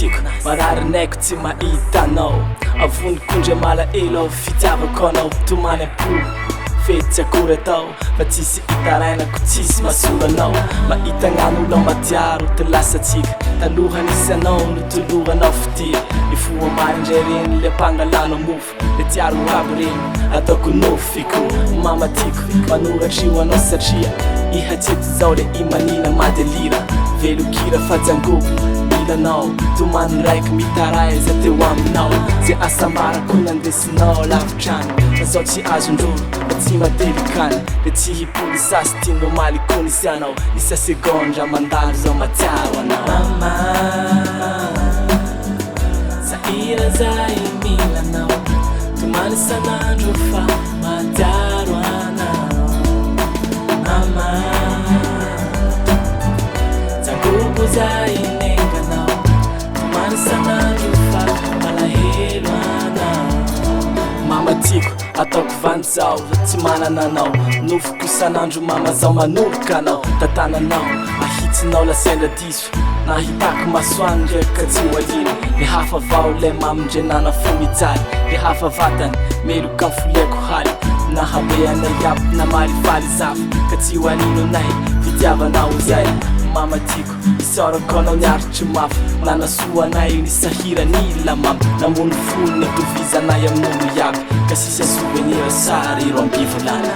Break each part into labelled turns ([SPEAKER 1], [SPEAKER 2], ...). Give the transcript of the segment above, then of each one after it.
[SPEAKER 1] tiako mararinaiko tsy mahitanao avonikondra malaelo ao fitiavako anao tomany ampo fetsy akory atao fa tsisy hitarainako tsisy masoranao mahitan'an'olo matiaro ty lasatsika talohany isanao no tolohanao fitia ny foa marindray reny le mpangalano mofo le tiaro aby reny ataoko nofiko mamatiako manoratry io anao satria ihatsety zao le imanina madelira velokira fa jangovo milanao tomany raiky mitaraiza teo aminao zay asambarako nandesinao lavitrany fa zao tsy azondroro fa tsy matelikany le tsy hipoly sasy tianao malikony sy anao isa segondra mandalo zao matiaro anao sahira zay milanao tomany sanandro fa matiaro anao jangovo zay nenganao tomany sanandro fa malahelo anao mamatiako ataoko vandy zao tsy manananao nofoko isanandro mama zao manoloka anao tatananao ahitsinao lasendra diso nahitako masoany ndraika tsy hoahiny le hafa vao le mamindrenana fo mijaly le hafa vatany meloka foleko haly nahabeana iaby na marifaly zafy ka tsy hoanino anay fitiavanao zay mamatiako isaorako anao niaritry mafy nanasoanay ny sahirany lamamy namono fony ny tovizanay amin'olo iaby ka sisa souvenir sary iro ambivolana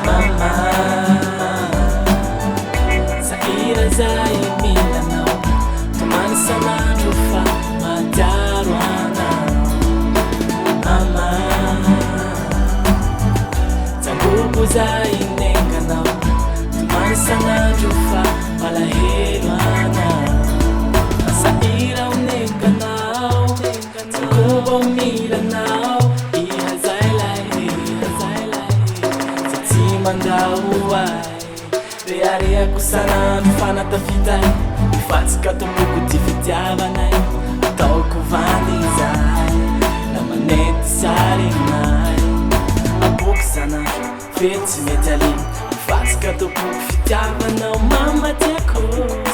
[SPEAKER 1] sahira zay milanao tomany sanandro fa matiaro anao jangovo zay nenganao tomany sanandro fa malahelo anao sahira unenganao jangovo milanao iha zay lahy sa tsy mandao ay reareako sanandro fanatafitay mifatsika tomboko ty fitiavanay ataoko vandy zay na manety sarinay aboky sanandro fetsy mety aliny mifatsika tomboko fitiavanao mamatiako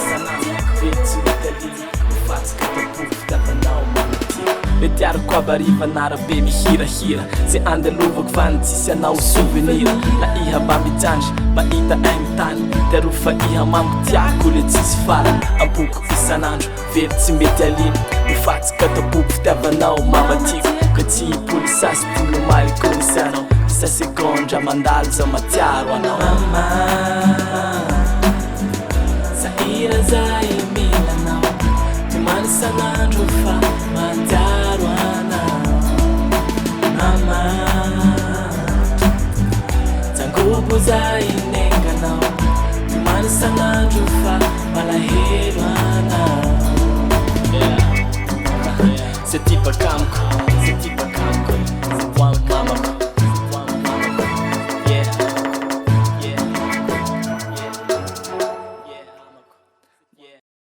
[SPEAKER 1] sanandro fetsy mety aliny mifatsika tomboko fitiavanao mamatiako le tiaroko abariva narabe mihirahira zay andalovako vany tsisy anao souvenir na iha mba mijandry mahita aigny tany tiaro fa iha mambo tiako le tsisy farany ampoko isanandro very tsy mety aliny mifatsika tomboko fitiavanao mamatiako ka tsy hipoly sasy tolo malikony sy anao isa segondra mandalo zao matiaro anao sahira zay milanao tomany sanandro fa matiaro anao jangovo zay nenganao tomany sanandro fa malahelo anao se ty bakamiko